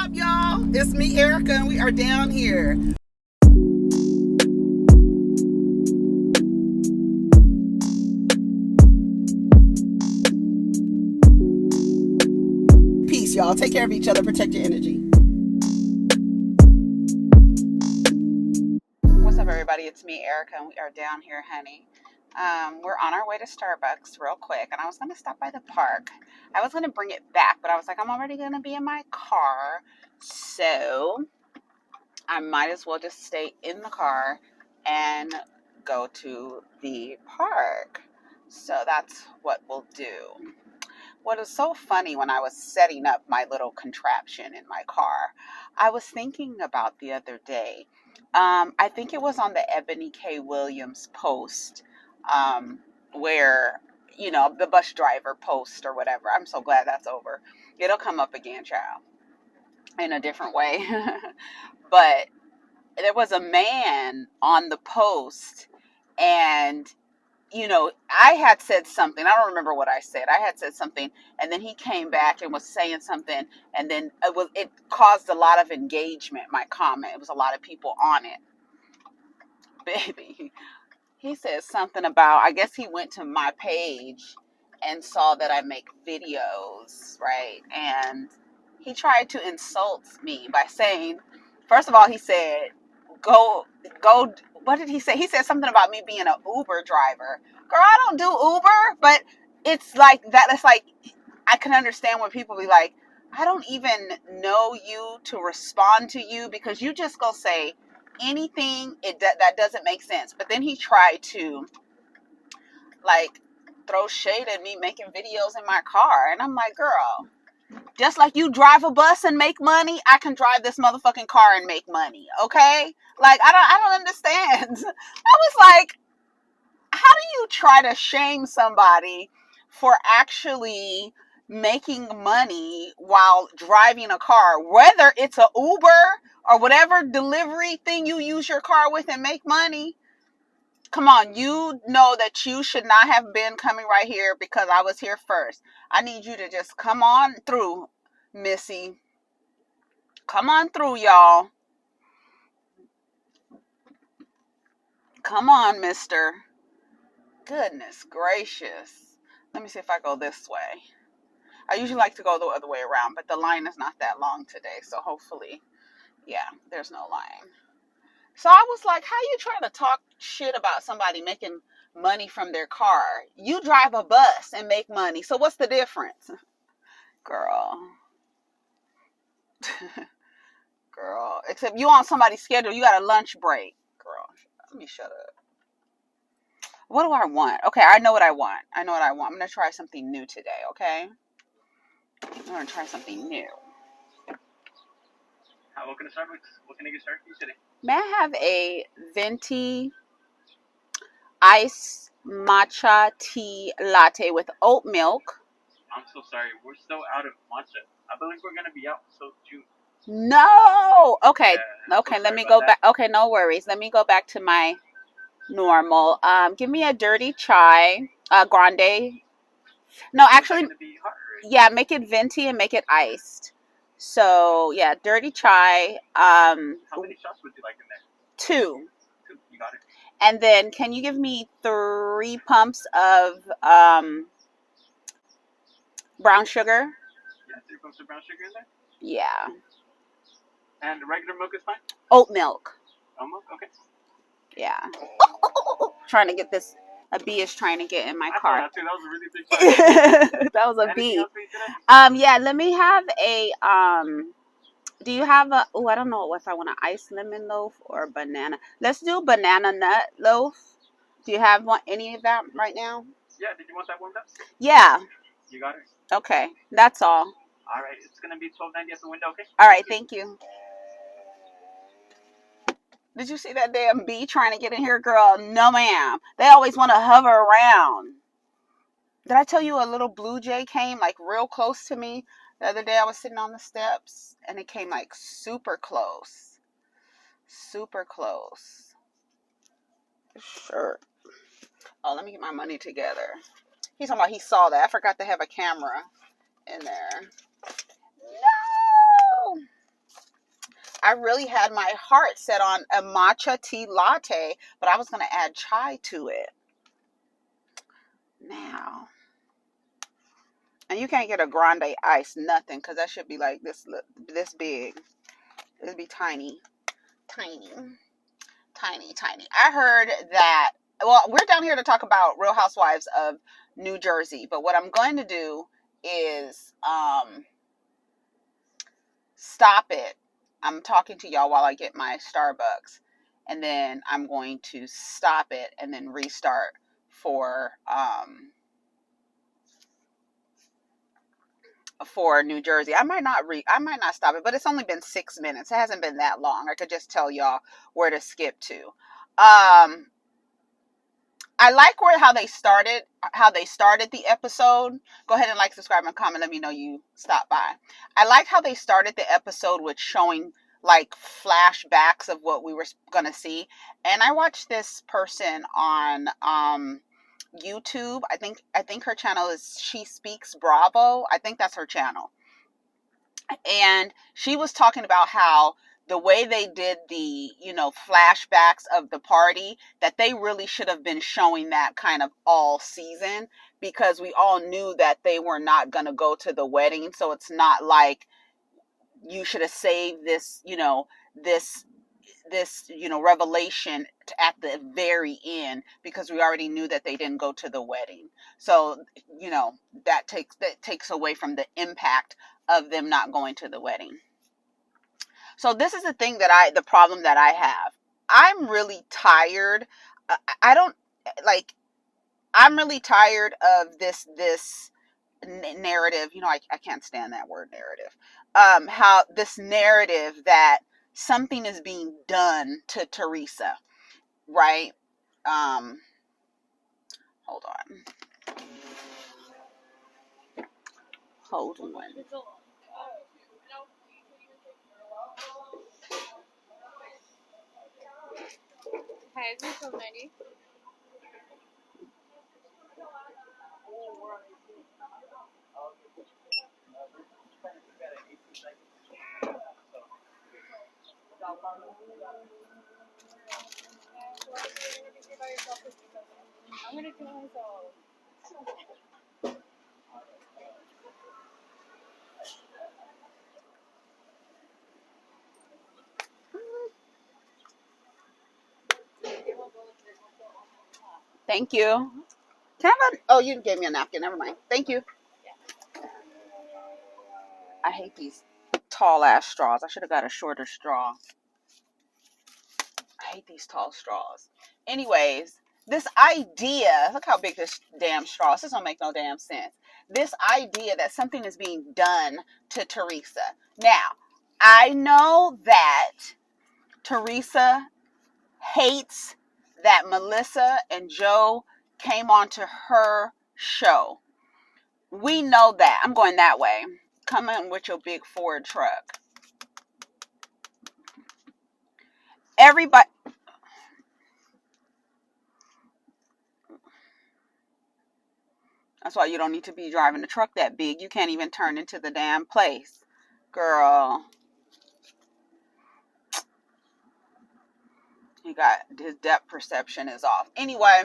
up, y'all? It's me, Erica, and we are down here. Peace, y'all. Take care of each other. Protect your energy. What's up, everybody? It's me, Erica, and we are down here, honey. We're on our way to Starbucks real quick, and I was going to stop by the park. I was going to bring it back, but I was like, I'm already going to be in my car, so I might as well just stay in the car and go to the park. So that's what we'll do. What is so funny, when I was setting up my little contraption in my car, I was thinking about the other day. I think it was on the Ebony K. Williams post, where, you know, the bus driver post or whatever. I'm so glad that's over. It'll come up again, child, in a different way. But there was a man on the post, and you know, I had said something. I don't remember what I said. I had said something, and then he came back and was saying something, and then it caused a lot of engagement. My comment, it was a lot of people on it. Baby, he said something about, I guess he went to my page and saw that I make videos, right? And he tried to insult me by saying, first of all, he said, go, what did he say? He said something about me being an Uber driver. Girl, I don't do Uber, but it's like that. It's like, I can understand when people be like, I don't even know you to respond to you, because you just go say anything that doesn't make sense. But then he tried to, like, throw shade at me making videos in my car. And I'm like, girl, just like you drive a bus and make money, I can drive this motherfucking car and make money. Okay? Like, I don't understand. I was like, how do you try to shame somebody for actually making money while driving a car, whether it's a Uber or whatever delivery thing you use your car with and make money? Come on, you know that you should not have been coming right here because I was here first. I need you to just come on through, Missy. Come on through, y'all. Come on, mister. Goodness gracious. Let me see if I go this way. I usually like to go the other way around, but the line is not that long today, so hopefully, yeah, there's no line. So I was like, how you trying to talk shit about somebody making money from their car? You drive a bus and make money, so what's the difference? Girl. Girl. Except you on somebody's schedule, you got a lunch break. Girl, let me shut up. What do I want? Okay, I know what I want. I'm going to try something new today, okay? I'm going to try something new. Welcome to Starbucks. What can I get started for you today? May I have a venti iced matcha tea latte with oat milk? I'm so sorry. We're still out of matcha. I believe we're going to be out until June. No! Okay, okay, so let me go back. Okay, no worries. Let me go back to my normal. Give me a dirty chai, grande. No, actually, yeah, make it venti and make it iced. So, yeah, dirty chai. How many shots would you like in there? 2. You got it. And then, can you give me 3 pumps of brown sugar? Yeah, 3 pumps of brown sugar in there? Yeah. And regular milk is fine? Oat milk. Oat milk? Okay. Yeah. Trying to get this. A bee is trying to get in my car. That was a really big fire. That was a Anything bee. else for you today? Yeah, let me have a do you have a, oh, I don't know if I want an iced lemon loaf or banana. Let's do banana nut loaf. Do you have any of that right now? Yeah, did you want that warmed up? Yeah. You got it. Okay, that's all. All right, it's going to be $12.90 at the window, okay? All right, thank you. Did you see that damn bee trying to get in here, girl? No, ma'am. They always want to hover around. Did I tell you a little blue jay came like real close to me the other day? I was sitting on the steps and it came like super close. Super close. Sure. Oh, let me get my money together. He's talking about he saw that. I forgot to have a camera in there. No! I really had my heart set on a matcha tea latte, but I was going to add chai to it. Now, and you can't get a grande ice, nothing, because that should be like this big. It'd be tiny. I heard that, well, we're down here to talk about Real Housewives of New Jersey, but what I'm going to do is stop it. I'm talking to y'all while I get my Starbucks, and then I'm going to stop it and then restart for New Jersey. I might not stop it, but it's only been 6 minutes. It hasn't been that long. I could just tell y'all where to skip to. I like how they started the episode. Go ahead and like, subscribe, and comment. Let me know you stopped by. I like how they started the episode with showing like flashbacks of what we were going to see. And I watched this person on YouTube. I think her channel is She Speaks Bravo. I think that's her channel. And she was talking about how the way they did the, flashbacks of the party, that they really should have been showing that kind of all season, because we all knew that they were not going to go to the wedding. So it's not like you should have saved this, this revelation at the very end, because we already knew that they didn't go to the wedding. So, that takes away from the impact of them not going to the wedding. So this is the problem that I have. I'm really tired. I'm really tired of this narrative. I can't stand that word, narrative. How this narrative that something is being done to Teresa, right? Hold on. Hi, is this so many? I'm gonna do myself. Thank you. Oh, you gave me a napkin. Never mind. Thank you. I hate these tall ass straws. I should have got a shorter straw. I hate these tall straws. Anyways, this idea, look how big this damn straw is. This don't make no damn sense. This idea that something is being done to Teresa. Now, I know that Teresa hates that Melissa and Joe came onto her show. We know that. I'm going that way. Come in with your big Ford truck. Everybody. That's why you don't need to be driving a truck that big. You can't even turn into the damn place. Girl. His depth perception is off. Anyway,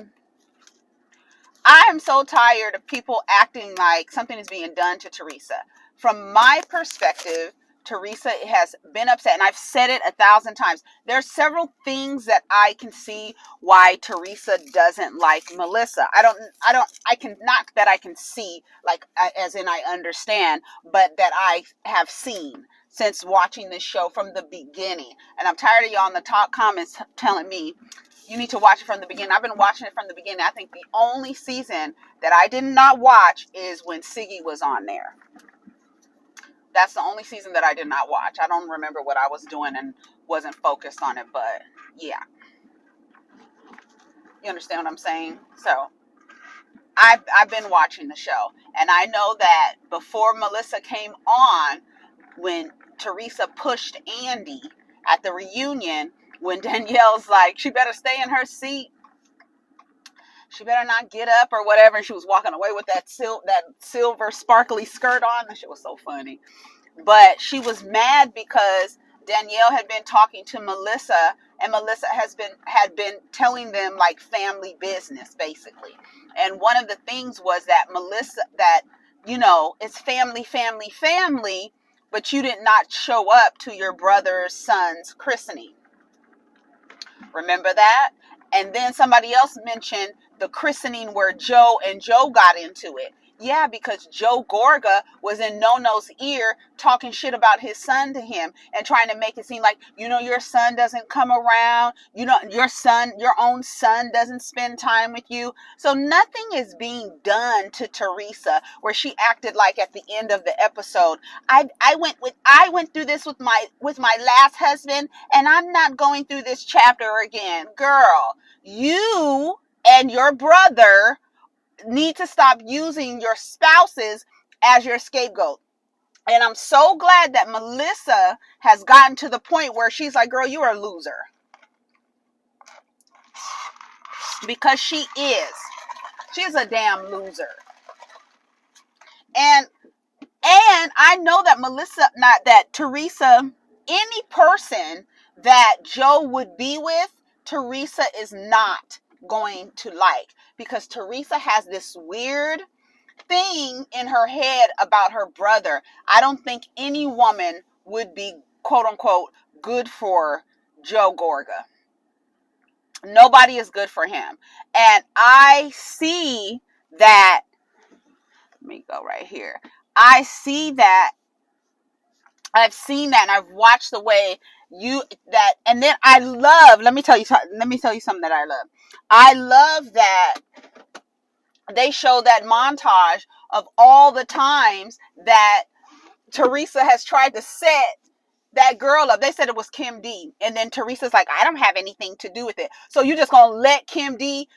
I am so tired of people acting like something is being done to Teresa. From my perspective, Teresa has been upset, and I've said it 1,000 times. There's several things that I can see why Teresa doesn't like Melissa. I can see, like, as in I understand, but that I have seen since watching this show from the beginning. And I'm tired of y'all in the top comments telling me you need to watch it from the beginning. I've been watching it from the beginning. I think the only season that I did not watch is when Siggy was on there. That's the only season that I did not watch. I don't remember what I was doing and wasn't focused on it, but yeah. You understand what I'm saying? So I've been watching the show, and I know that before Melissa came on, when Teresa pushed Andy at the reunion, when Danielle's like, she better stay in her seat, she better not get up or whatever, and she was walking away with that silver sparkly skirt on. That shit was so funny. But she was mad because Danielle had been talking to Melissa, and Melissa had been telling them like family business basically. And one of the things was that Melissa, that it's family, family, family, but you did not show up to your brother's son's christening. Remember that? And then somebody else mentioned the christening where Joe got into it. Yeah, because Joe Gorga was in No-No's ear talking shit about his son to him and trying to make it seem like, your son doesn't come around. Your own son doesn't spend time with you. So nothing is being done to Teresa where she acted like at the end of the episode, I went through this with my last husband, and I'm not going through this chapter again. Girl, you and your brother need to stop using your spouses as your scapegoat. And I'm so glad that Melissa has gotten to the point where she's like, girl, you're a loser. Because she is. She's a damn loser. And I know that Teresa, any person that Joe would be with, Teresa is not going to like, because Teresa has this weird thing in her head about her brother. I don't think any woman would be, quote unquote, good for Joe Gorga. Nobody is good for him. And I see that, let me go right here. I've seen that, and I've watched the way and then I love, let me tell you something that I love. I love that they show that montage of all the times that Teresa has tried to set that girl up. They said it was Kim D. And then Teresa's like, I don't have anything to do with it. So you're just going to let Kim D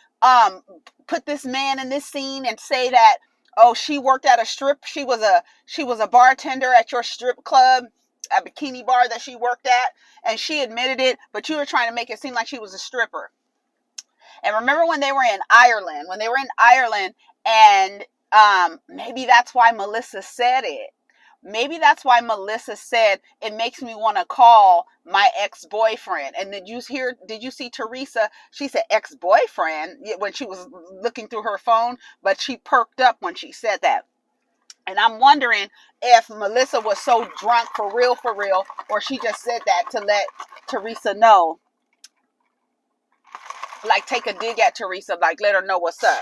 put this man in this scene and say that, oh, she worked at a strip. She was a bartender at your strip club, a bikini bar that she worked at. And she admitted it, but you were trying to make it seem like she was a stripper. And remember when they were in Ireland, and maybe that's why Melissa said it. Maybe that's why Melissa said, it makes me want to call my ex-boyfriend. And did you see Teresa? She said ex-boyfriend when she was looking through her phone, but she perked up when she said that. And I'm wondering if Melissa was so drunk for real, or she just said that to let Teresa know. Like, take a dig at Teresa, like, let her know what's up.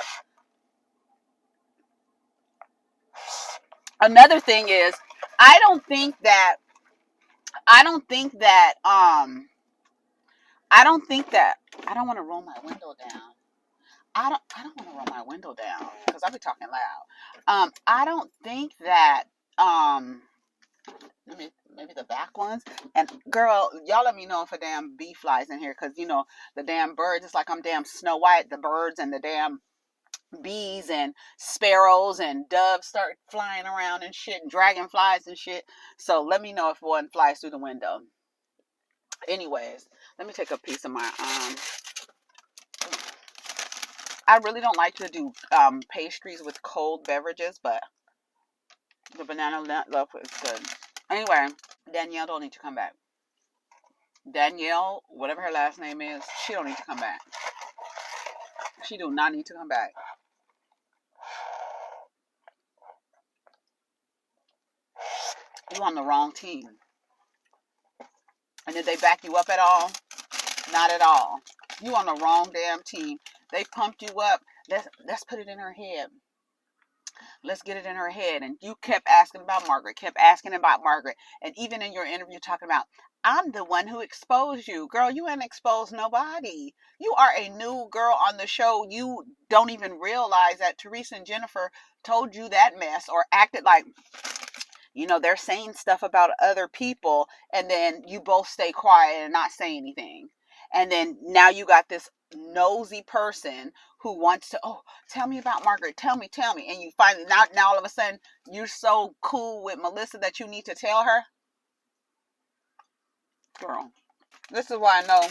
Another thing is, I don't think that I don't want to roll my window down. I don't want to roll my window down because I'll be talking loud. I don't think that maybe the back ones. And girl, y'all let me know if a damn bee flies in here, because the damn birds, it's like I'm damn Snow White. The birds and the damn bees and sparrows and doves start flying around and shit, and dragonflies and shit. So let me know if one flies through the window. Anyways, let me take a piece of my I really don't like to do pastries with cold beverages, but the banana loaf is good. Anyway, Danielle don't need to come back. Danielle, whatever her last name is, she don't need to come back. She do not need to come back. You on the wrong team. And did they back you up at all? Not at all. You on the wrong damn team. They pumped you up. Let's put it in her head. Let's get it in her head. And you kept asking about Margaret. And even in your interview talking about, I'm the one who exposed you. Girl, you ain't exposed nobody. You are a new girl on the show. You don't even realize that Teresa and Jennifer told you that mess, or acted like, they're saying stuff about other people, and then you both stay quiet and not say anything. And then now you got this nosy person who wants to, oh, tell me about Margaret. Tell me. And you finally, now all of a sudden, you're so cool with Melissa that you need to tell her. Girl, this is why I know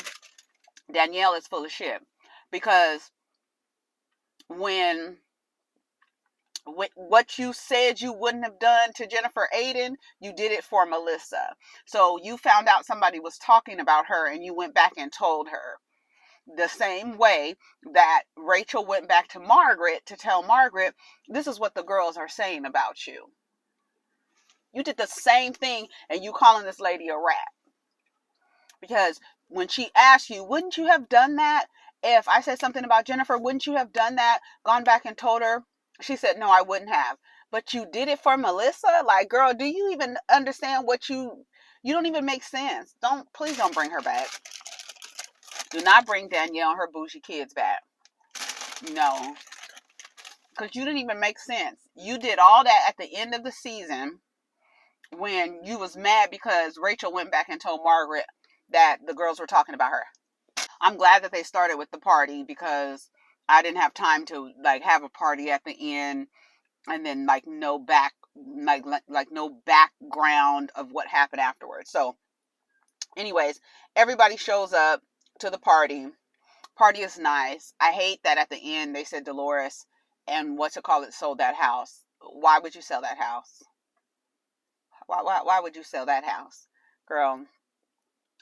Danielle is full of shit. Because when what you said you wouldn't have done to Jennifer Aiden, you did it for Melissa. So you found out somebody was talking about her and you went back and told her. The same way that Rachel went back to Margaret to tell Margaret, this is what the girls are saying about you. You did the same thing, and you calling this lady a rat. Because when she asked you, wouldn't you have done that? If I said something about Jennifer, wouldn't you have done that? Gone back and told her? She said, no, I wouldn't have. But you did it for Melissa? Like, girl, do you even understand what you don't even make sense. Please don't bring her back. Do not bring Danielle and her bougie kids back. No. Because you didn't even make sense. You did all that at the end of the season when you was mad because Rachel went back and told Margaret that the girls were talking about her. I'm glad that they started with the party because I didn't have time to like have a party at the end and then like no background of what happened afterwards. So anyways, everybody shows up to the party. Party is nice. I hate that at the end they said Dolores and sold that house. Why would you sell that house? Why would you sell that house? Girl,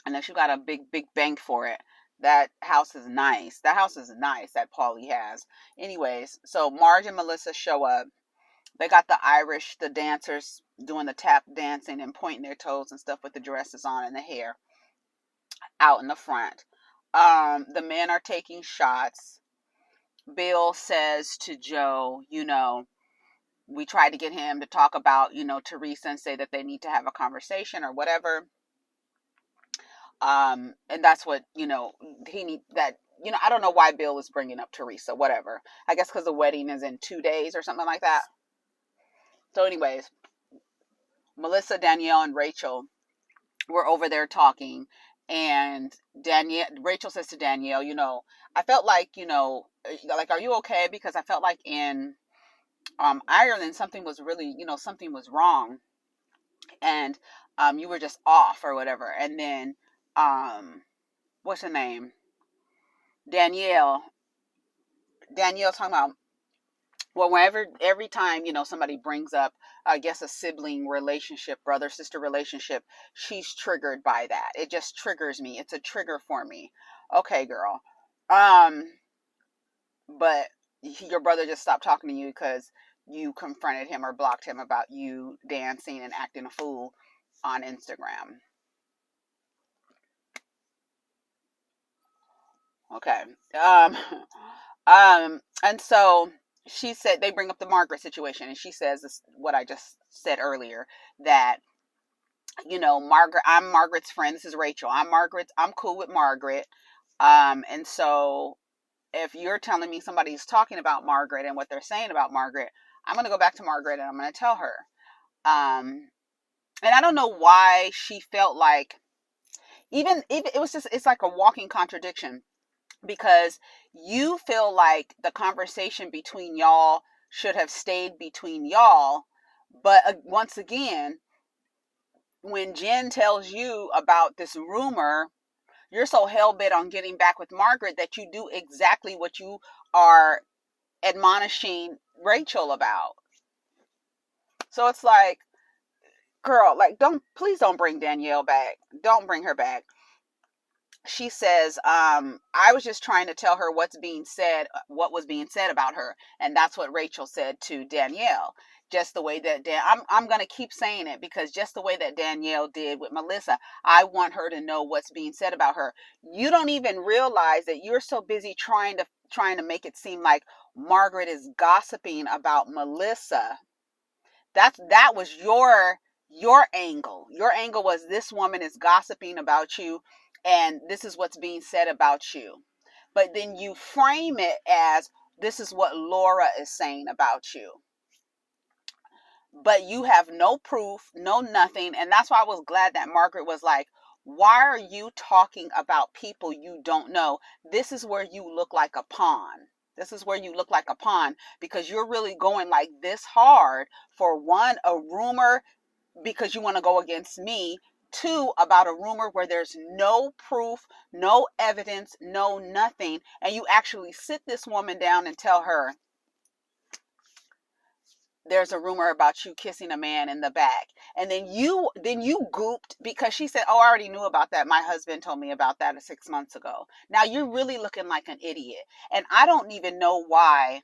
unless you got a big bank for it. That house is nice. That house is nice that Paulie has. Anyways, so Marge and Melissa show up. They got the dancers doing the tap dancing and pointing their toes and stuff with the dresses on and the hair out in the front. The men are taking shots. Bill says to Joe, we tried to get him to talk about, Teresa and say that they need to have a conversation or whatever. And that's what, he need that, I don't know why Bill was bringing up Teresa, whatever. I guess because the wedding is in 2 days or something like that. So anyways, Melissa, Danielle, and Rachel were over there talking. And Rachel says to Danielle, I felt like, like, are you okay? Because I felt like in Ireland, something was wrong. And you were just off or whatever. And then what's her name? Danielle talking about, well, every time, somebody brings up, I guess, a sibling relationship, brother, sister relationship, she's triggered by that. It just triggers me. It's a trigger for me. Okay, girl. But your brother just stopped talking to you because you confronted him or blocked him about you dancing and acting a fool on Instagram. Okay. And so she said, they bring up the Margaret situation, and she says this, what I just said earlier, that, Margaret, I'm Margaret's friend. This is Rachel. I'm cool with Margaret. And so if you're telling me somebody's talking about Margaret and what they're saying about Margaret, I'm going to go back to Margaret and I'm going to tell her. And I don't know why she felt like, even it's like a walking contradiction. Because you feel like the conversation between y'all should have stayed between y'all. But once again, when Jen tells you about this rumor, you're so hell-bent on getting back with Margaret that you do exactly what you are admonishing Rachel about. So it's like, girl, like, please don't bring Danielle back. Don't bring her back. She says, I was just trying to tell her what was being said about her. And that's what Rachel said to Danielle. Just the way that I'm going to keep saying it, because just the way that Danielle did with Melissa, I want her to know what's being said about her. You don't even realize that you're so busy trying to make it seem like Margaret is gossiping about Melissa. That was your angle. Your angle was, this woman is gossiping about you, and this is what's being said about you. But then you frame it as, this is what Laura is saying about you. But you have no proof, no nothing. And that's why I was glad that Margaret was like, why are you talking about people you don't know? This is where you look like a pawn. This is where you look like a pawn, because you're really going like this hard for, one, a rumor because you want to go against me. Two, about a rumor where there's no proof, no evidence, no nothing. And you actually sit this woman down and tell her, there's a rumor about you kissing a man in the back. And then you gooped because she said, oh, I already knew about that. My husband told me about that 6 months ago. Now you're really looking like an idiot. And I don't even know why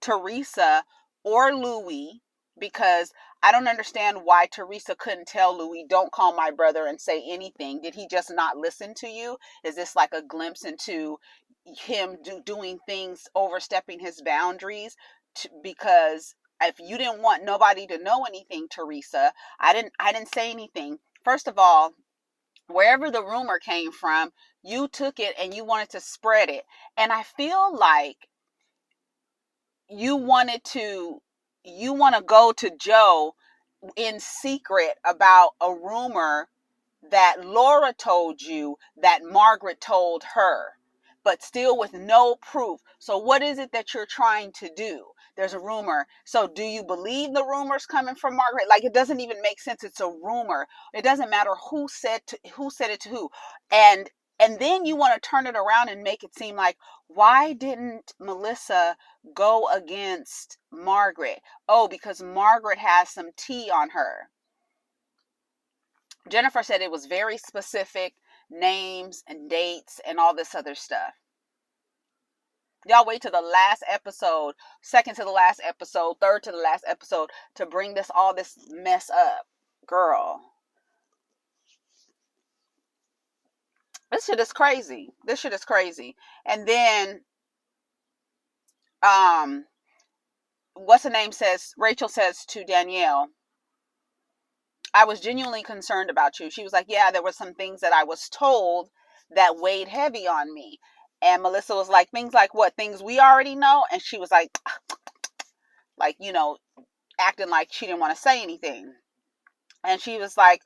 Teresa or Louis, because I don't understand why Teresa couldn't tell Louis, don't call my brother and say anything. Did he just not listen to you? Is this like a glimpse into him doing things, overstepping his boundaries? Because if you didn't want nobody to know anything, Teresa, I didn't say anything. First of all, wherever the rumor came from, you took it and you wanted to spread it. And I feel like you want to go to Joe in secret about a rumor that Laura told you that Margaret told her, but still with no proof. So what is it that you're trying to do? There's a rumor. So do you believe the rumors coming from Margaret? Like, it doesn't even make sense. It's a rumor. It doesn't matter who said it to who. And then you want to turn it around and make it seem like, why didn't Melissa go against Margaret? Oh, because Margaret has some tea on her. Jennifer said it was very specific, names and dates and all this other stuff. Y'all wait to the last episode, second to the last episode, third to the last episode to bring all this mess up. Girl. This shit is crazy. And then, what's the name says, Rachel says to Danielle, I was genuinely concerned about you. She was like, yeah, there were some things that I was told that weighed heavy on me. And Melissa was like, things like what? Things we already know? And she was like, acting like she didn't want to say anything. And she was like,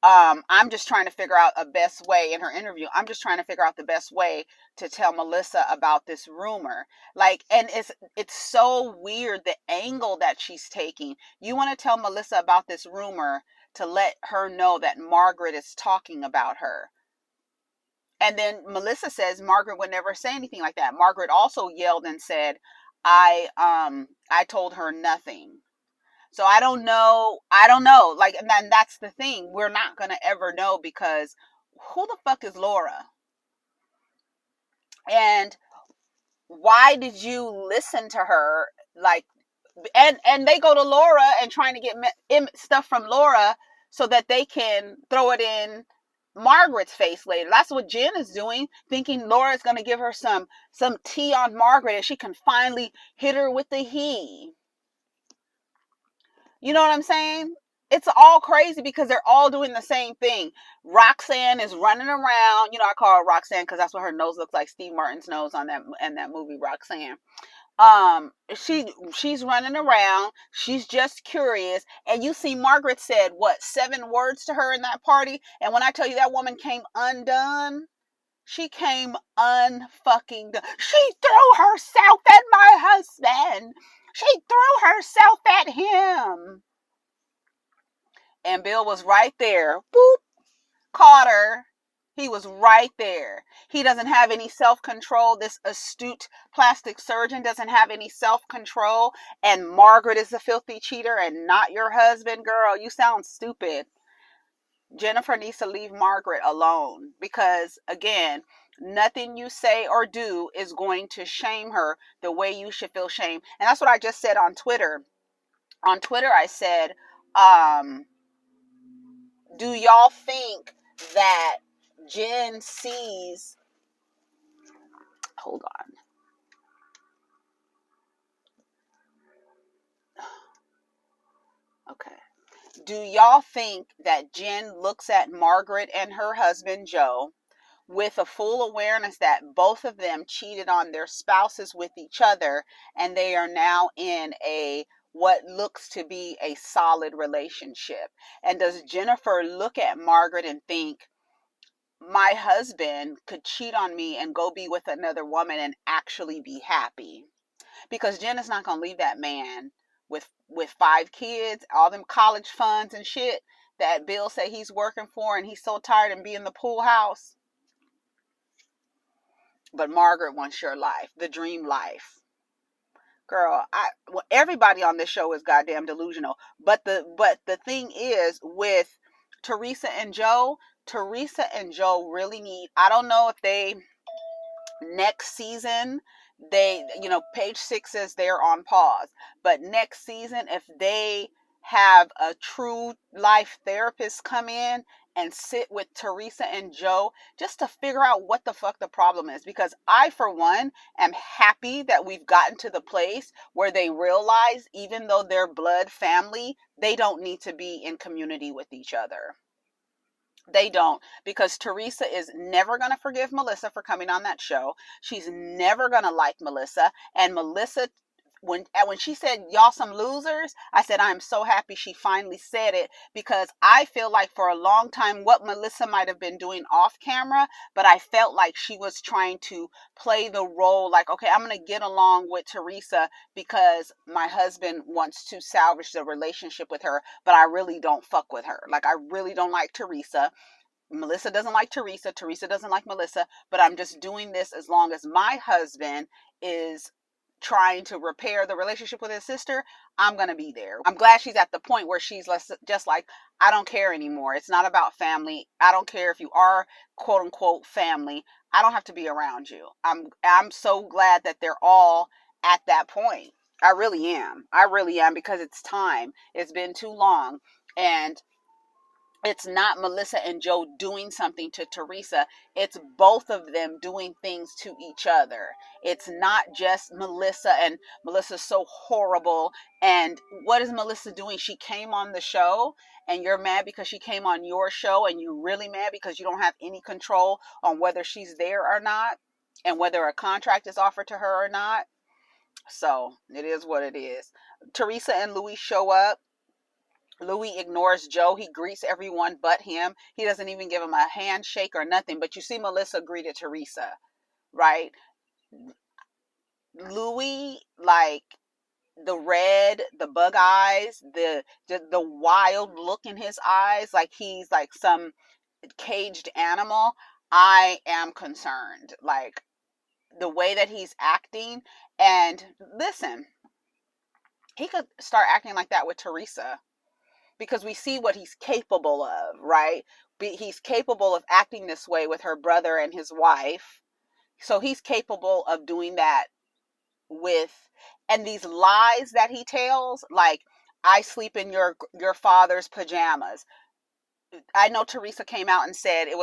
I'm just trying to figure out a best way in her interview. I'm just trying to figure out the best way to tell Melissa about this rumor. Like, and it's so weird, the angle that she's taking. You want to tell Melissa about this rumor to let her know that Margaret is talking about her. And then Melissa says Margaret would never say anything like that. Margaret also yelled and said, I told her nothing. So I don't know. Like, and that's the thing. We're not going to ever know, because who the fuck is Laura? And why did you listen to her? Like, and they go to Laura and trying to get stuff from Laura so that they can throw it in Margaret's face later. That's what Jen is doing, thinking Laura's going to give her some tea on Margaret and she can finally hit her with the he. You know what I'm saying? It's all crazy because they're all doing the same thing. Roxanne is running around. You know, I call her Roxanne because that's what her nose looks like, Steve Martin's nose on that movie, Roxanne. She's running around. She's just curious. And you see Margaret said, what, 7 words to her in that party? And when I tell you that woman came undone, she came unfucking done. She threw herself at my husband. She threw herself at him. And Bill was right there. Boop. Caught her. He was right there. He doesn't have any self-control. This astute plastic surgeon doesn't have any self-control. And Margaret is a filthy cheater and not your husband. Girl, you sound stupid. Jennifer needs to leave Margaret alone, because, again, nothing you say or do is going to shame her the way you should feel shame. And that's what I just said on Twitter. On Twitter, I said, do y'all think that Jen sees... Hold on. Okay. Do y'all think that Jen looks at Margaret and her husband, Joe, with a full awareness that both of them cheated on their spouses with each other, and they are now in what looks to be a solid relationship? And does Jennifer look at Margaret and think, my husband could cheat on me and go be with another woman and actually be happy? Because Jen is not going to leave that man with 5 kids, all them college funds and shit that Bill said he's working for, and he's so tired and be in the pool house. But Margaret wants your life, the dream life. Girl, well, everybody on this show is goddamn delusional. But the thing is with Teresa and Joe, Teresa and Joe really need, I don't know if they next season, they, page 6 says they're on pause, but next season, if they have a true life therapist come in and sit with Teresa and Joe just to figure out what the fuck the problem is, because I, for one, am happy that we've gotten to the place where they realize, even though they're blood family, they don't need to be in community with each other. They don't, because Teresa is never going to forgive Melissa for coming on that show. She's never going to like Melissa. And Melissa, when she said, y'all some losers, I said, I am so happy she finally said it, because I feel like for a long time what Melissa might have been doing off camera, but I felt like she was trying to play the role like, okay, I'm going to get along with Teresa because my husband wants to salvage the relationship with her, but I really don't fuck with her. Like, I really don't like Teresa. Melissa doesn't like Teresa. Teresa doesn't like Melissa, but I'm just doing this as long as my husband is trying to repair the relationship with his sister. I'm going to be there. I'm glad she's at the point where she's just like, I don't care anymore. It's not about family. I don't care if you are quote unquote family. I don't have to be around you. I'm so glad that they're all at that point. I really am. I really am, because it's time. It's been too long. And it's not Melissa and Joe doing something to Teresa. It's both of them doing things to each other. It's not just Melissa, and Melissa's so horrible. And what is Melissa doing? She came on the show, and you're mad because she came on your show, and you're really mad because you don't have any control on whether she's there or not, and whether a contract is offered to her or not. So it is what it is. Teresa and Louis show up. Louis ignores Joe. He greets everyone but him. He doesn't even give him a handshake or nothing. But you see Melissa greeted Teresa, right? Louis, like, the red, the bug eyes, the wild look in his eyes, like he's like some caged animal. I am concerned. Like, the way that he's acting. And listen, he could start acting like that with Teresa, because we see what he's capable of, right? He's capable of acting this way with her brother and his wife. So he's capable of doing that with, and these lies that he tells, like, I sleep in your father's pajamas. I know Teresa came out and said it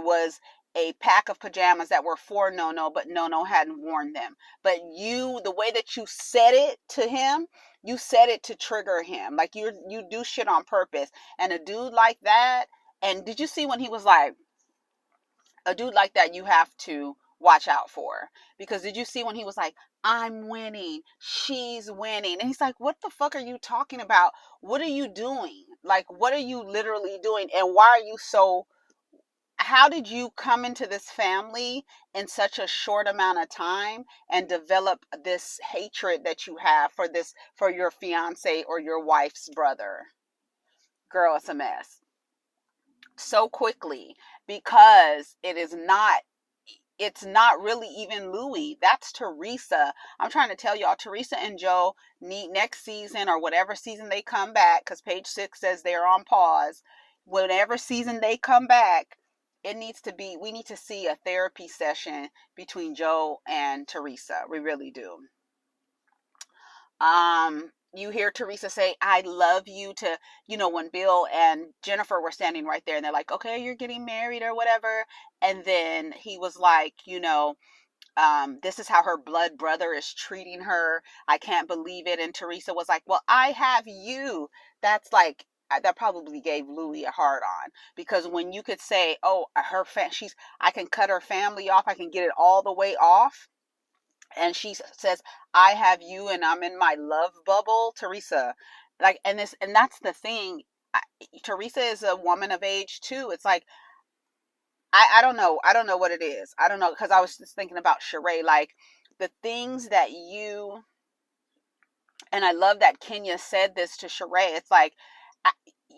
was a pack of pajamas that were for Nono, but Nono hadn't worn them. But the way that you said it to him, you said it to trigger him. Like, you do shit on purpose. And a dude like that, and did you see when he was like, a dude like that you have to watch out for? Because did you see when he was like, I'm winning, she's winning, and he's like, what the fuck are you talking about? What are you doing? Like, what are you literally doing? And why are you so, how did you come into this family in such a short amount of time and develop this hatred that you have for your fiance or your wife's brother? Girl, it's a mess. So quickly, because it's not really even Louis. That's Teresa. I'm trying to tell y'all, Teresa and Joe need next season, or whatever season they come back, because page 6 says they're on pause. Whatever season they come back, we need to see a therapy session between Joe and Teresa. We really do. You hear Teresa say, I love you, to, when Bill and Jennifer were standing right there, and they're like, okay, you're getting married or whatever. And then he was like, this is how her blood brother is treating her. I can't believe it. And Teresa was like, well, I have you. That's like, that probably gave Louis a hard on, because when you could say, oh, I can cut her family off, I can get it all the way off, and she says, I have you and I'm in my love bubble, Teresa, like, and that's the thing. Teresa is a woman of age too. It's like, I don't know what it is. I don't know, because I was just thinking about Sheree, like, the things that and I love that Kenya said this to Sheree. It's like,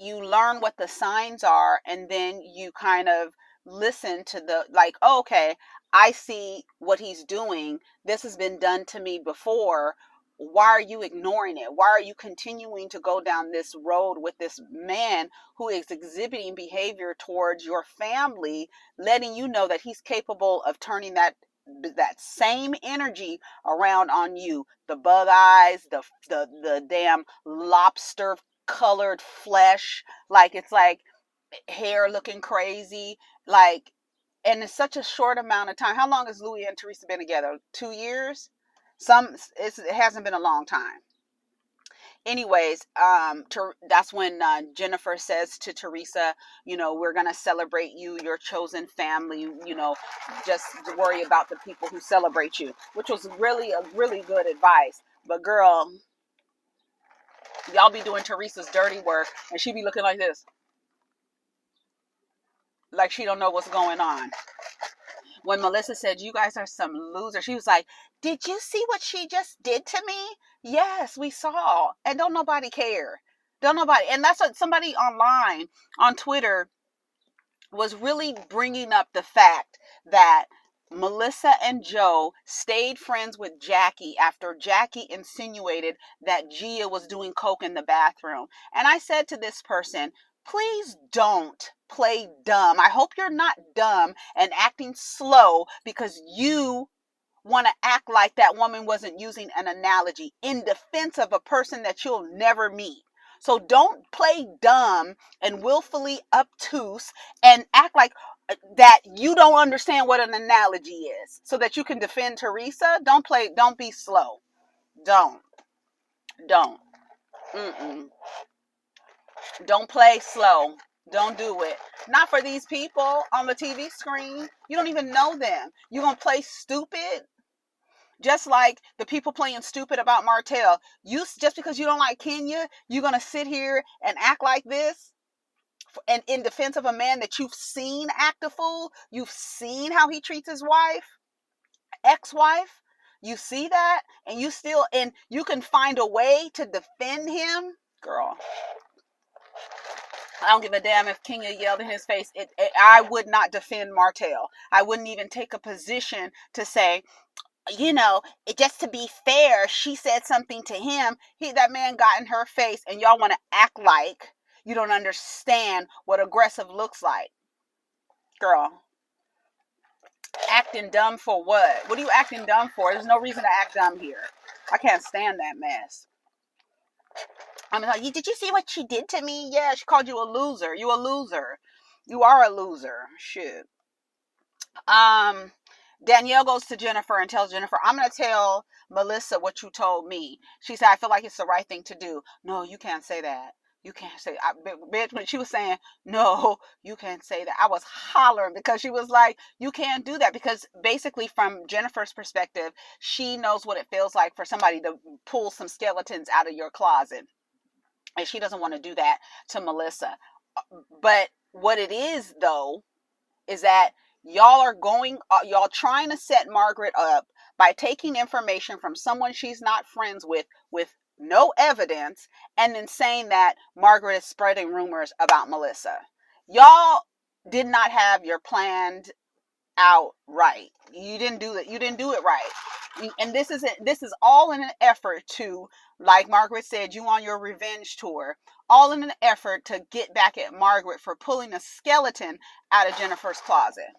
you learn what the signs are, and then you kind of listen to the, like, oh, okay, I see what he's doing. This has been done to me before. why are you ignoring it? Why are you continuing to go down this road with this man who is exhibiting behavior towards your family, letting you know that he's capable of turning that same energy around on you? The bug eyes, the damn lobster colored flesh, like it's like hair looking crazy, like, and it's such a short amount of time. How long has Louis and Teresa been together? 2 years? It hasn't been a long time. Anyways, that's when Jennifer says to Teresa, we're gonna celebrate you, your chosen family. Just worry about the people who celebrate you, which was really a really good advice. But girl, y'all be doing Teresa's dirty work, and she be looking like this, like she don't know what's going on. When Melissa said, you guys are some losers, she was like, did you see what she just did to me? Yes, we saw. And don't nobody care. Don't nobody. And that's what somebody online on Twitter was really bringing up, the fact that Melissa and Joe stayed friends with Jackie after Jackie insinuated that Gia was doing coke in the bathroom. And I said to this person, please don't play dumb. I hope you're not dumb and acting slow because you want to act like that woman wasn't using an analogy in defense of a person that you'll never meet. So don't play dumb and willfully obtuse and act like that you don't understand what an analogy is so that you can defend Teresa. Don't be slow. Don't. Don't play slow. Don't do it. Not for these people on the TV screen. You don't even know them. You're going to play stupid. Just like the people playing stupid about Martell. Just because you don't like Kenya, you're going to sit here and act like this? And in defense of a man that you've seen act a fool? You've seen how he treats his wife? Ex-wife? You see that? And you can find a way to defend him? Girl. I don't give a damn if Kenya yelled in his face. I would not defend Martell. I wouldn't even take a position to say, just to be fair, she said something to him. That man got in her face, and y'all want to act like you don't understand what aggressive looks like. Girl, acting dumb for what? What are you acting dumb for? There's no reason to act dumb here. I can't stand that mess. I'm like, did you see what she did to me? Yeah, she called you a loser. You a loser. You are a loser. Shit. Danielle goes to Jennifer and tells Jennifer, I'm going to tell Melissa what you told me. She said, I feel like it's the right thing to do. No, you can't say that. You can't say that. When she was saying, no, you can't say that, I was hollering because she was like, you can't do that. Because basically from Jennifer's perspective, she knows what it feels like for somebody to pull some skeletons out of your closet. And she doesn't want to do that to Melissa. But what it is, though, is that y'all trying to set Margaret up by taking information from someone she's not friends with no evidence, and then saying that Margaret is spreading rumors about Melissa. Y'all did not have your planned out right. You didn't do it. You didn't do it right. And this is all in an effort to, like Margaret said, you on your revenge tour, all in an effort to get back at Margaret for pulling a skeleton out of Jennifer's closet.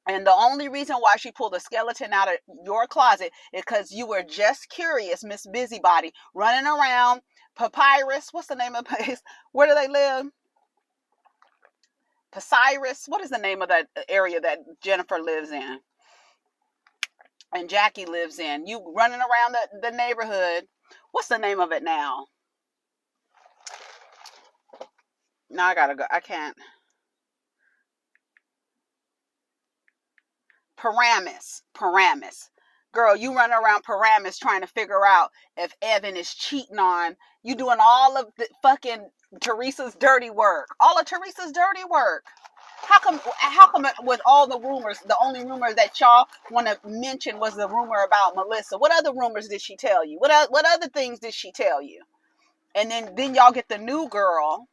And the only reason why she pulled a skeleton out of your closet is because you were just curious, Miss Busybody, running around Papyrus. What's the name of the place? Where do they live? Papyrus. What is the name of that area that Jennifer lives in and Jackie lives in? You running around the neighborhood. What's the name of it now? Now I gotta go. I can't. Paramus. Girl, you run around Paramus trying to figure out if Evan is cheating on you, doing all of the fucking Teresa's dirty work. All of Teresa's dirty work. How come with all the rumors, the only rumor that y'all want to mention was the rumor about Melissa? What other rumors did she tell you? What other things did she tell you? And then y'all get the new girl.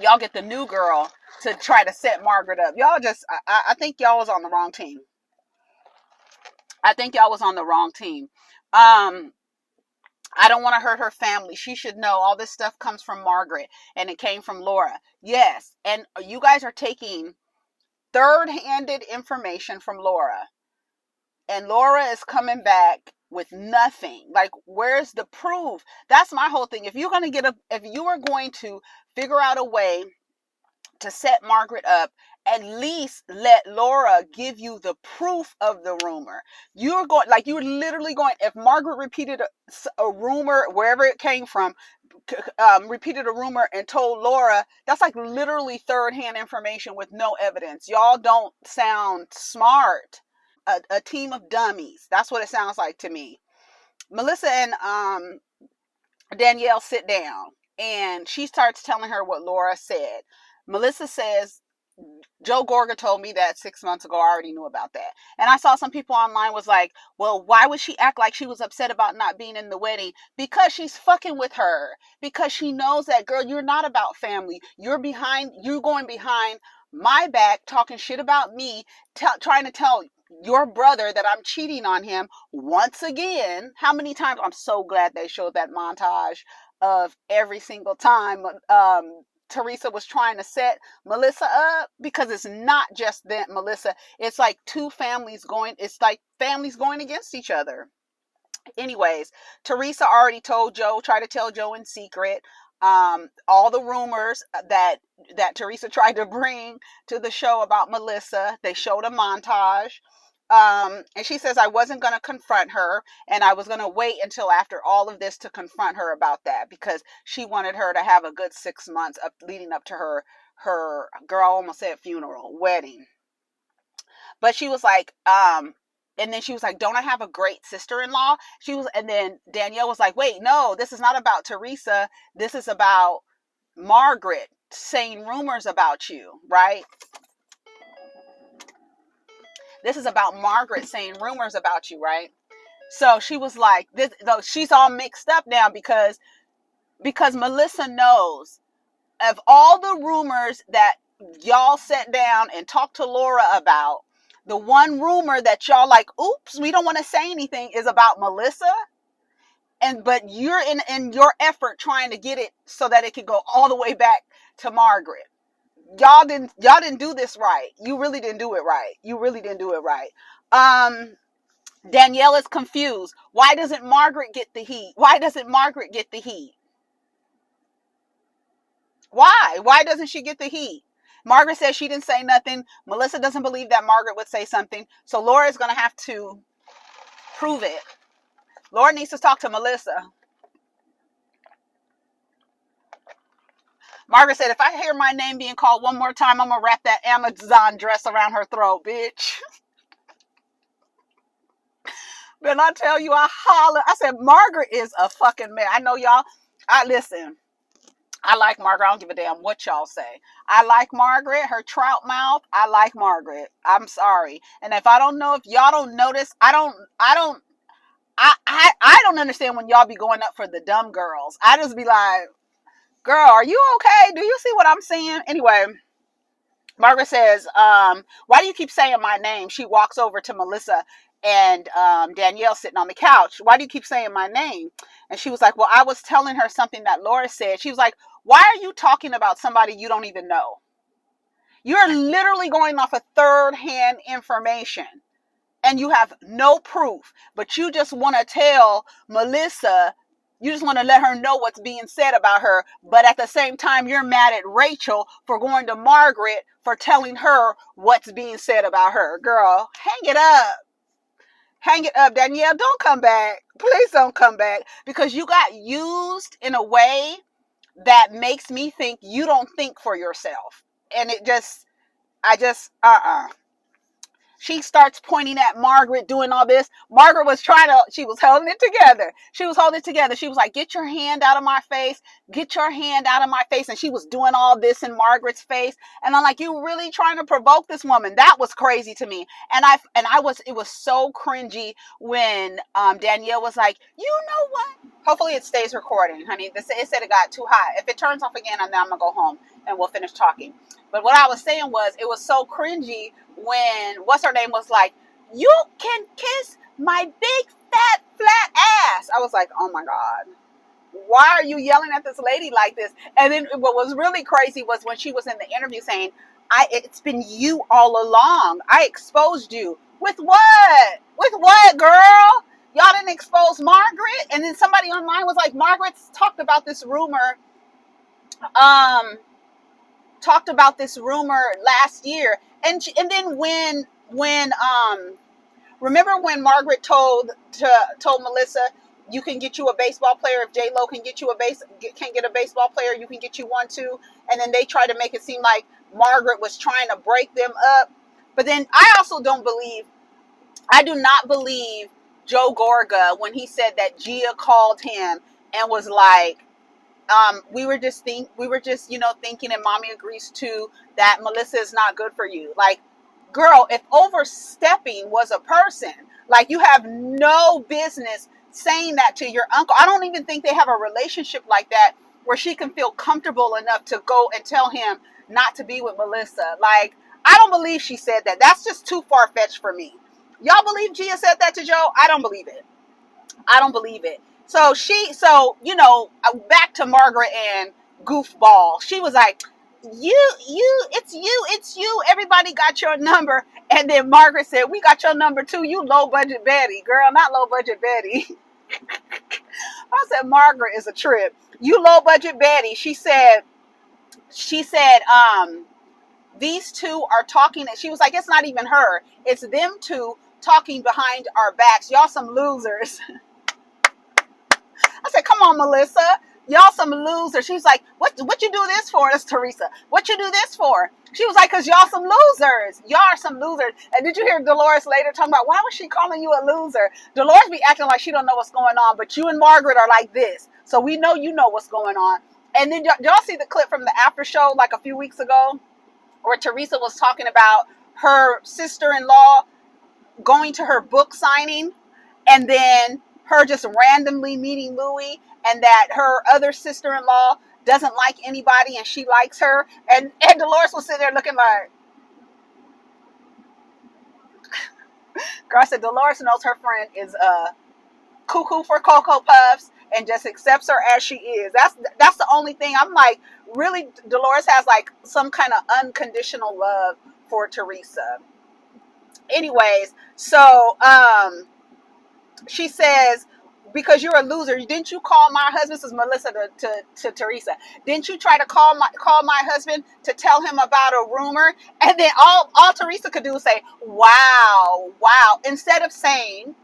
Y'all get the new girl to try to set Margaret up. Y'all just, I think y'all was on the wrong team. I think y'all was on the wrong team. I don't want to hurt her family. She should know all this stuff comes from Margaret and it came from Laura. Yes, and you guys are taking third-handed information from Laura. And Laura is coming back with nothing. Like, where's the proof? That's my whole thing. If you are going to figure out a way to set Margaret up, at least let Laura give you the proof of the rumor. You're literally going, if Margaret repeated a rumor, wherever it came from, repeated a rumor and told Laura, that's like literally third-hand information with no evidence. Y'all don't sound smart. A team of dummies. That's what it sounds like to me. Melissa and Danielle sit down and she starts telling her what Laura said. Melissa says, Joe Gorga told me that 6 months ago. I already knew about that. And I saw some people online was like, well, why would she act like she was upset about not being in the wedding? Because she's fucking with her. Because she knows that, girl, you're not about family. You're going behind my back, talking shit about me, trying to tell your brother that I'm cheating on him once again. How many times? I'm so glad they showed that montage of every single time Teresa was trying to set Melissa up, because it's not just that Melissa, it's like families going against each other. Anyways, Teresa already told Joe, tried to tell Joe in secret, all the rumors that Teresa tried to bring to the show about Melissa. They showed a montage. And she says, I wasn't going to confront her, and I was going to wait until after all of this to confront her about that, because she wanted her to have a good 6 months leading up to her girl, almost said funeral, wedding. But she was like, and then she was like, don't I have a great sister-in-law? And then Danielle was like, wait, no, this is not about Teresa. This is about Margaret saying rumors about you, right? This is about Margaret saying rumors about you, right? So she was like, she's all mixed up now because Melissa knows of all the rumors that y'all sat down and talked to Laura about. The one rumor that y'all like, oops, we don't want to say anything, is about Melissa. But you're in your effort trying to get it so that it could go all the way back to Margaret. Y'all didn't do this right. You really didn't do it right. Danielle is confused. Why doesn't Margaret get the heat? Why doesn't she get the heat? Margaret says she didn't say nothing. Melissa doesn't believe that Margaret would say something. So Laura is going to have to prove it. Laura needs to talk to Melissa. Margaret said, if I hear my name being called one more time, I'm going to wrap that Amazon dress around her throat, bitch. Then I tell you, I holler. I said, Margaret is a fucking man. I know y'all. Listen. I like Margaret. I don't give a damn what y'all say. I like Margaret. Her trout mouth. I like Margaret. I'm sorry. And if I don't know, if y'all don't notice, I don't understand when y'all be going up for the dumb girls. I just be like, girl, are you okay? Do you see what I'm saying? Anyway, Margaret says, why do you keep saying my name? She walks over to Melissa and Danielle sitting on the couch. Why do you keep saying my name? And she was like, well, I was telling her something that Laura said. She was like, why are you talking about somebody you don't even know? You're literally going off of third-hand information and you have no proof, but you just want to tell Melissa, you just want to let her know what's being said about her, but at the same time, you're mad at Rachel for going to Margaret for telling her what's being said about her. Girl, hang it up. Hang it up, Danielle. Don't come back. Please don't come back, because you got used in a way that makes me think you don't think for yourself. And she starts pointing at Margaret, doing all this. Margaret was she was holding it together. She was like, get your hand out of my face. Get your hand out of my face. And she was doing all this in Margaret's face. And I'm like, you really trying to provoke this woman? That was crazy to me. It was so cringy when Danielle was like, you know what? Hopefully it stays recording, honey. It said it got too hot. If it turns off again, then I'm going to go home and we'll finish talking. But what I was saying was, it was so cringy when what's her name was like, You can kiss my big, fat, flat ass. I was like, oh my God. Why are you yelling at this lady like this? And then what was really crazy was when she was in the interview saying, it's been you all along. I exposed you. With what? With what, girl? Y'all didn't expose Margaret? And then somebody online was like, Margaret's talked about this rumor last year. And then when remember when Margaret told Melissa, you can get you a baseball player if J-Lo can get a baseball player, you can get you one too. And then they tried to make it seem like Margaret was trying to break them up. But then I do not believe Joe Gorga when he said that Gia called him and was like, we were just thinking, and mommy agrees too, that Melissa is not good for you. Like, girl, if overstepping was a person, like, you have no business saying that to your uncle. I don't even think they have a relationship like that where she can feel comfortable enough to go and tell him not to be with Melissa. Like, I don't believe she said that. That's just too far-fetched for me. Y'all believe Gia said that to Joe? I don't believe it. So back to Margaret and Goofball. She was like, it's you. Everybody got your number. And then Margaret said, we got your number too. You low budget Betty. Girl, not low budget Betty. I said, Margaret is a trip. You low budget Betty. She said, these two are talking. She was like, it's not even her. It's them two talking behind our backs. Y'all some losers. I said, come on, Melissa. Y'all some losers. She's like, what you do this for? That's Teresa. What you do this for? She was like, because y'all some losers. Y'all are some losers. And did you hear Dolores later talking about, why was she calling you a loser? Dolores be acting like she don't know what's going on, but you and Margaret are like this. So we know you know what's going on. And then y'all see the clip from the after show like a few weeks ago where Teresa was talking about her sister-in-law going to her book signing and then her just randomly meeting Louis, and that her other sister-in-law doesn't like anybody and she likes her. And Dolores was sitting there looking like, girl, I said, Dolores knows her friend is cuckoo for Cocoa Puffs and just accepts her as she is. That's the only thing. I'm like, really, Dolores has like some kind of unconditional love for Teresa. Anyways, so she says, because you're a loser, didn't you call my husband? This is Melissa to Teresa. Didn't you try to call my husband to tell him about a rumor? And then all Teresa could do was say, wow, instead of saying,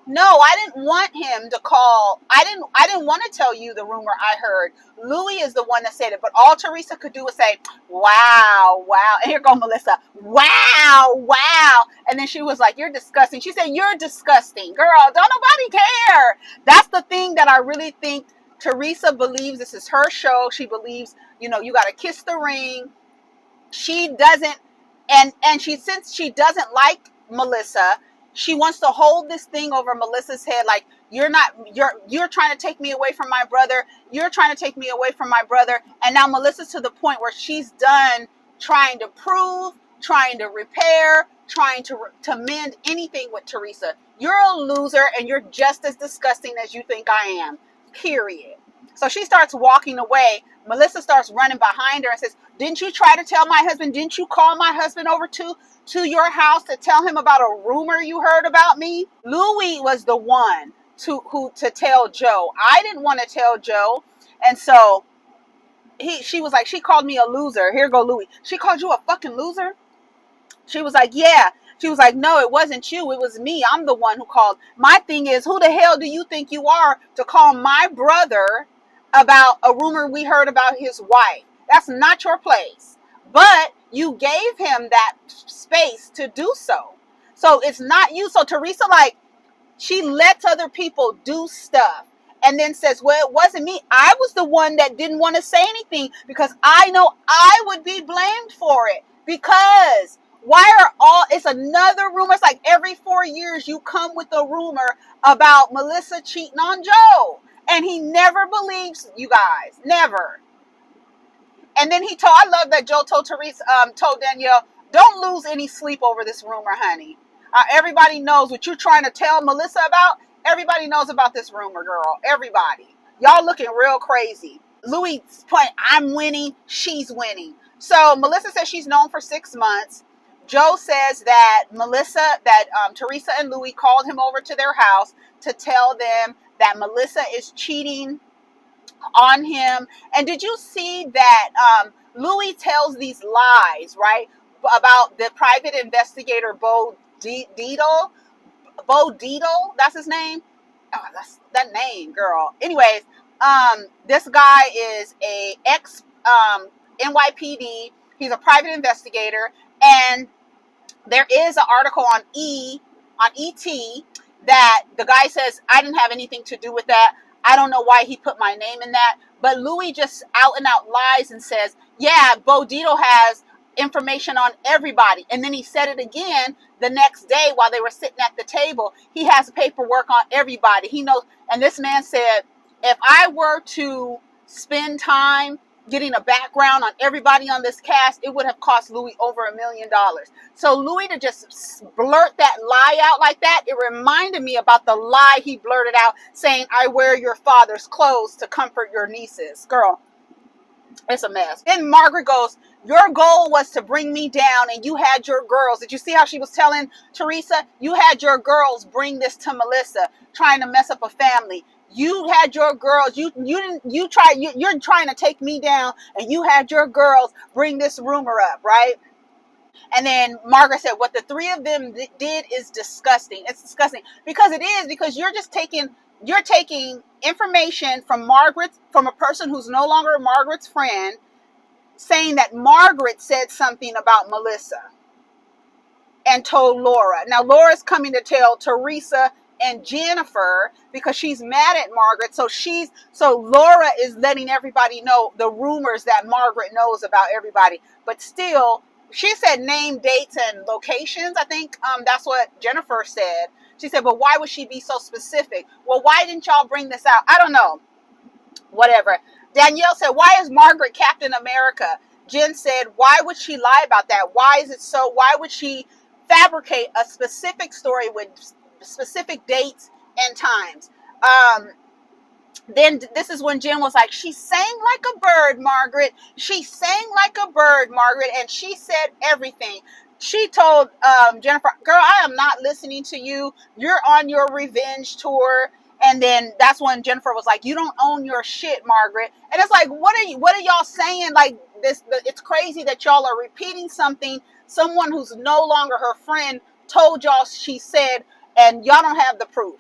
no, I didn't want him to call. I didn't want to tell you the rumor I heard. Louis is the one that said it. But all Teresa could do was say, wow. And here goes Melissa. Wow. And then she was like, you're disgusting. She said, you're disgusting. Girl, don't nobody care. That's the thing that I really think Teresa believes. This is her show. She believes, you got to kiss the ring. She doesn't. And since she doesn't like Melissa, she wants to hold this thing over Melissa's head, like, you're trying to take me away from my brother. You're trying to take me away from my brother. And now Melissa's to the point where she's done trying to prove, trying to repair, trying to mend anything with Teresa. You're a loser and you're just as disgusting as you think I am. Period. So she starts walking away. Melissa starts running behind her and says, didn't you try to tell my husband? Didn't you call my husband over to your house to tell him about a rumor you heard about me? Louis was the one to tell Joe. I didn't want to tell Joe. And so she was like, she called me a loser. Here go Louis. She called you a fucking loser? She was like, yeah. She was like, no, it wasn't you. It was me. I'm the one who called. My thing is, who the hell do you think you are to call my brother about a rumor we heard about his wife? That's not your place. But you gave him that space to do so. So it's not you. So Teresa, like, she lets other people do stuff and then says, well, it wasn't me. I was the one that didn't want to say anything because I know I would be blamed for it. Because it's another rumor. It's like every 4 years you come with a rumor about Melissa cheating on Joe. And he never believes you guys. Never. And then I love that Joe told Danielle, don't lose any sleep over this rumor, honey. Everybody knows what you're trying to tell Melissa about. Everybody knows about this rumor, girl. Everybody. Y'all looking real crazy. Louis' point, I'm winning, she's winning. So Melissa says she's known for 6 months. Joe says that Teresa and Louis called him over to their house to tell them that Melissa is cheating on him. And did you see that Louis tells these lies, right, about the private investigator Bo Dietl? Bo Dietl, that's his name. Oh, that's that name, girl. Anyways, this guy is a ex NYPD. He's a private investigator, and there is an article on ET that the guy says, I didn't have anything to do with that. I don't know why he put my name in that. But Louis just out and out lies and says, yeah, Bo Dietl has information on everybody. And then he said it again the next day while they were sitting at the table. He has paperwork on everybody. He knows. And this man said, if I were to spend time getting a background on everybody on this cast, it would have cost Louis over $1 million. So Louis to just blurt that lie out like that, it reminded me about the lie he blurted out saying, I wear your father's clothes to comfort your nieces. Girl, it's a mess. Then Margaret goes, your goal was to bring me down and you had your girls. Did you see how she was telling Teresa? You had your girls bring this to Melissa, trying to mess up a family. You had your girls, you're trying to take me down, and you had your girls bring this rumor up, right? And then Margaret said, what the three of them did is disgusting. It's disgusting because it is, because you're taking information from from a person who's no longer Margaret's friend, saying that Margaret said something about Melissa and told Laura. Now Laura's coming to tell Teresa and Jennifer because she's mad at Margaret. So Laura is letting everybody know the rumors that Margaret knows about everybody. But still, she said name, dates, and locations. I think that's what Jennifer said. She said, but why would she be so specific? Well, why didn't y'all bring this out? I don't know. Whatever. Danielle said, why is Margaret Captain America? Jen said, why would she lie about that? Why is it so? Why would she fabricate a specific story with specific dates and times? Then this is when Jen was like, she sang like a bird, Margaret. She sang like a bird, Margaret. And she said everything. She told Jennifer, girl, I am not listening to you. You're on your revenge tour. And then that's when Jennifer was like, you don't own your shit, Margaret. And it's like, what are y'all saying? Like this, it's crazy that y'all are repeating something someone who's no longer her friend told y'all she said, and y'all don't have the proof.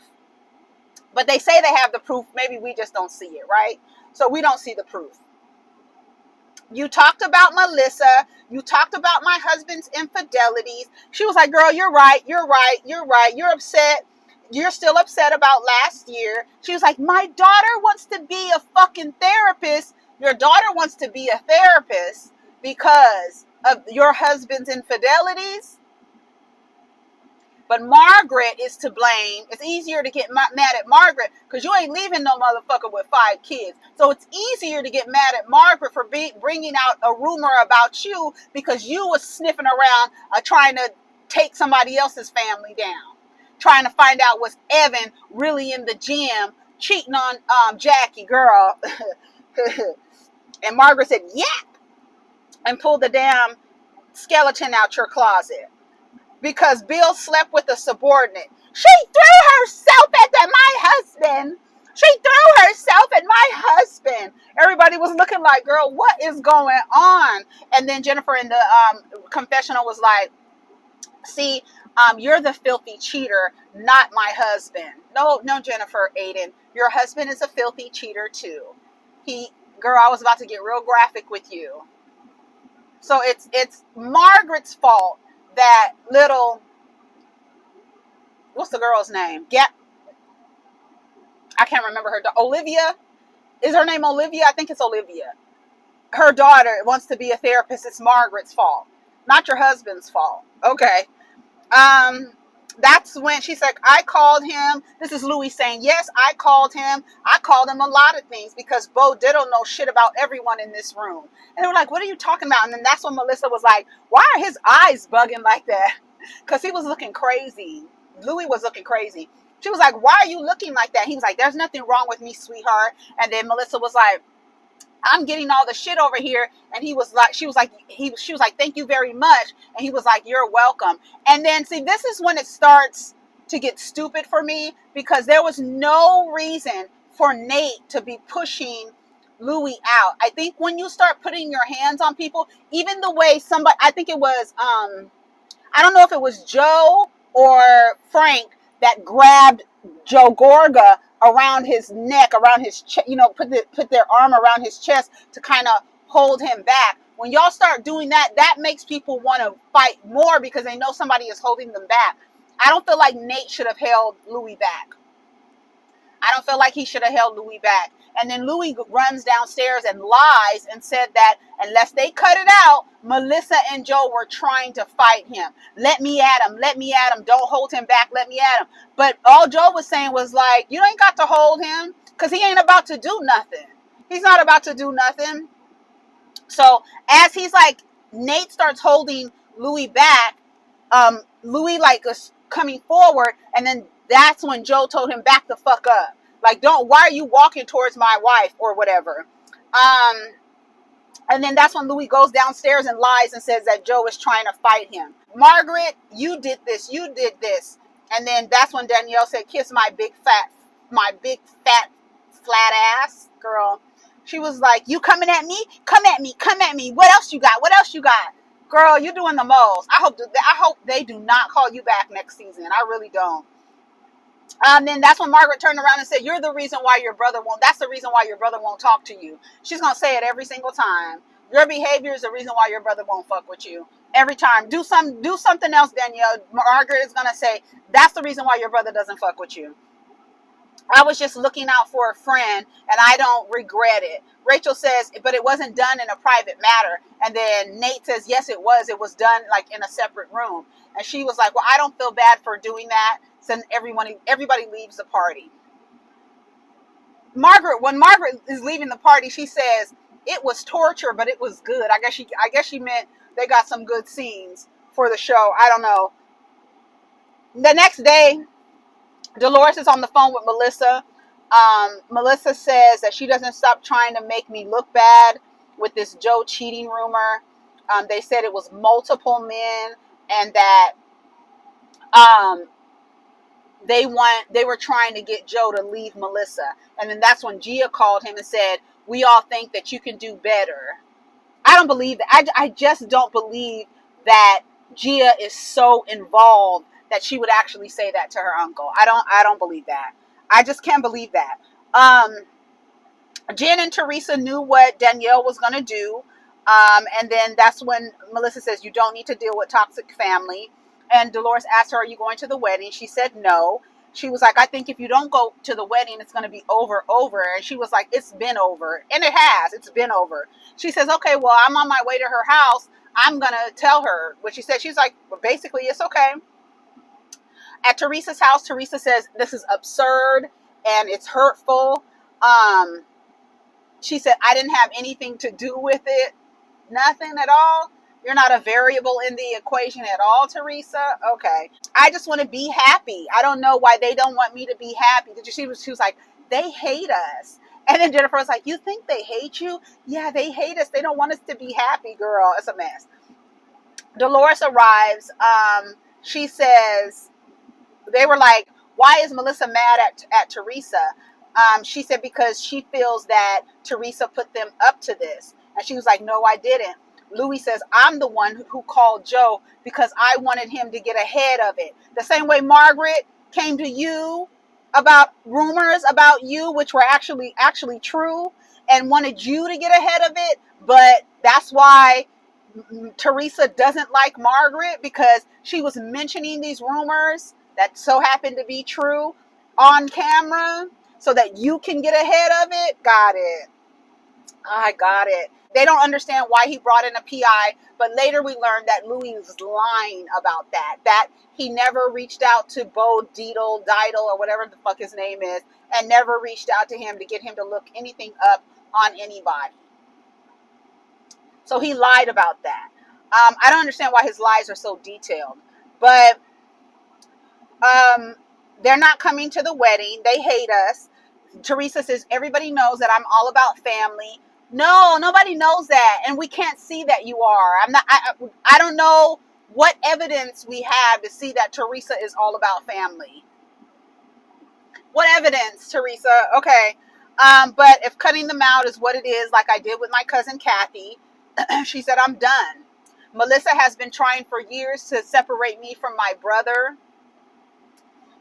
But they say they have the proof. Maybe we just don't see it, right? So we don't see the proof. You talked about Melissa. You talked about my husband's infidelities. She was like, girl, you're right. You're right. You're right. You're upset. You're still upset about last year. She was like, my daughter wants to be a fucking therapist. Your daughter wants to be a therapist because of your husband's infidelities. But Margaret is to blame. It's easier to get mad at Margaret because you ain't leaving no motherfucker with 5 kids. So it's easier to get mad at Margaret for bringing out a rumor about you because you was sniffing around trying to take somebody else's family down. Trying to find out was Evan really in the gym cheating on Jackie, girl. And Margaret said, yeah, and pulled the damn skeleton out your closet. Because Bill slept with a subordinate. She threw herself at my husband. She threw herself at my husband. Everybody was looking like, girl, what is going on? And then Jennifer in the confessional was like, see, you're the filthy cheater, not my husband. No, Jennifer Aiden. Your husband is a filthy cheater too. Girl, I was about to get real graphic with you. So it's Margaret's fault that little, what's the girl's name? I can't remember her. Olivia? Is her name Olivia? I think it's Olivia. Her daughter wants to be a therapist. It's Margaret's fault, not your husband's fault. Okay. That's when she's like, I called him. This is Louis saying, yes, I called him. I called him a lot of things because Bo Diddle knows shit about everyone in this room. And they were like, what are you talking about? And then that's when Melissa was like, why are his eyes bugging like that? because he was looking crazy. Louis was looking crazy. She was like, why are you looking like that? He was like, there's nothing wrong with me, sweetheart. And then Melissa was like, I'm getting all the shit over here. And he was like, she was like, thank you very much. And he was like, you're welcome. And then see, this is when it starts to get stupid for me, because there was no reason for Nate to be pushing Louis out. I think when you start putting your hands on people, even the way somebody, I think it was, I don't know if it was Joe or Frank that grabbed Joe Gorga around his neck, around his chest, put their arm around his chest to kind of hold him back. When y'all start doing that, that makes people want to fight more because they know somebody is holding them back. I don't feel like Nate should have held Louis back. I don't feel like he should have held Louis back. And then Louis runs downstairs and lies and said that unless they cut it out, Melissa and Joe were trying to fight him. Let me at him. Let me at him. Don't hold him back. Let me at him. But all Joe was saying was like, you ain't got to hold him because he ain't about to do nothing. He's not about to do nothing. So as he's like, Nate starts holding Louis back. Louis like is coming forward, and then that's when Joe told him back the fuck up. Like, why are you walking towards my wife or whatever? And then that's when Louis goes downstairs and lies and says that Joe is trying to fight him. Margaret, you did this. You did this. And then that's when Danielle said, kiss my big fat flat ass. Girl, she was like, you coming at me? Come at me. Come at me. What else you got? What else you got? Girl, you're doing the most. I hope they do not call you back next season. I really don't. Then that's when Margaret turned around and said, you're the reason why your brother won't, that's the reason why your brother won't talk to you. She's going to say it every single time. Your behavior is the reason why your brother won't fuck with you. Every time. Do something else, Danielle. Margaret is going to say, that's the reason why your brother doesn't fuck with you. I was just looking out for a friend and I don't regret it. Rachel says, but it wasn't done in a private matter. And then Nate says, yes, it was. It was done like in a separate room. And she was like, well, I don't feel bad for doing that. So everybody leaves the party. When Margaret is leaving the party, she says, it was torture, but it was good. I guess she meant they got some good scenes for the show. I don't know. The next day, Dolores is on the phone with Melissa. Melissa says that she doesn't stop trying to make me look bad with this Joe cheating rumor. They said it was multiple men and that they were trying to get Joe to leave Melissa. And then that's when Gia called him and said, we all think that you can do better. I don't believe that. I just don't believe that Gia is so involved that she would actually say that to her uncle. I don't believe that. I just can't believe that. Jen and Teresa knew what Danielle was going to do. And then that's when Melissa says, you don't need to deal with toxic family. And Dolores asked her, are you going to the wedding? She said no. She was like, I think if you don't go to the wedding, it's going to be over. And she was like, it's been over. And it has. It's been over. She says, okay, well, I'm on my way to her house. I'm going to tell her what she said. She's like, well, basically, it's okay. At Teresa's house, Teresa says, this is absurd and it's hurtful. She said, I didn't have anything to do with it. Nothing at all. You're not a variable in the equation at all, Teresa. Okay. I just want to be happy. I don't know why they don't want me to be happy. She was like, they hate us. And then Jennifer was like, you think they hate you? Yeah, they hate us. They don't want us to be happy, girl. It's a mess. Dolores arrives. She says, they were like, why is Melissa mad at Teresa? She said, because she feels that Teresa put them up to this. And she was like, no, I didn't. Louis says, I'm the one who called Joe because I wanted him to get ahead of it. The same way Margaret came to you about rumors about you, which were actually true, and wanted you to get ahead of it. But that's why Teresa doesn't like Margaret, because she was mentioning these rumors that so happened to be true on camera so that you can get ahead of it. Got it. I got it. They don't understand why he brought in a PI, but later we learned that Louis was lying about that he never reached out to Bo Diddle, or whatever the fuck his name is, and never reached out to him to get him to look anything up on anybody. So he lied about that. I don't understand why his lies are so detailed. But they're not coming to the wedding. They hate us. Teresa says, everybody knows that I'm all about family. No, nobody knows that. And we can't see that you are. I don't know what evidence we have to see that Teresa is all about family. What evidence, Teresa? Okay. But if cutting them out is what it is, like I did with my cousin Kathy, she said, I'm done. Melissa has been trying for years to separate me from my brother.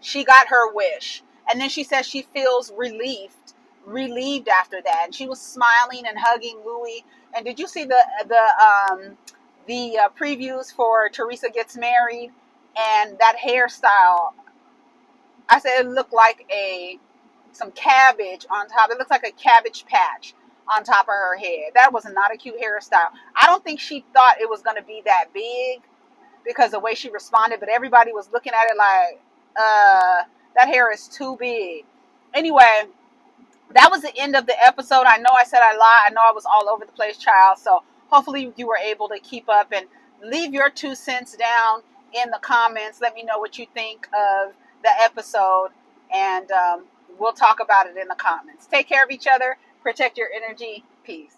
She got her wish. And then she says she feels relieved after that. And she was smiling and hugging Louie. And did you see the previews for Teresa Gets Married? And that hairstyle, I said it looked like some cabbage on top. It looks like a cabbage patch on top of her head. That was not a cute hairstyle. I don't think she thought it was going to be that big because the way she responded, but everybody was looking at it like, that hair is too big. Anyway, that was the end of the episode. I know I said I lied. I know I was all over the place, child. So hopefully you were able to keep up and leave your 2 cents down in the comments. Let me know what you think of the episode, and we'll talk about it in the comments. Take care of each other. Protect your energy. Peace.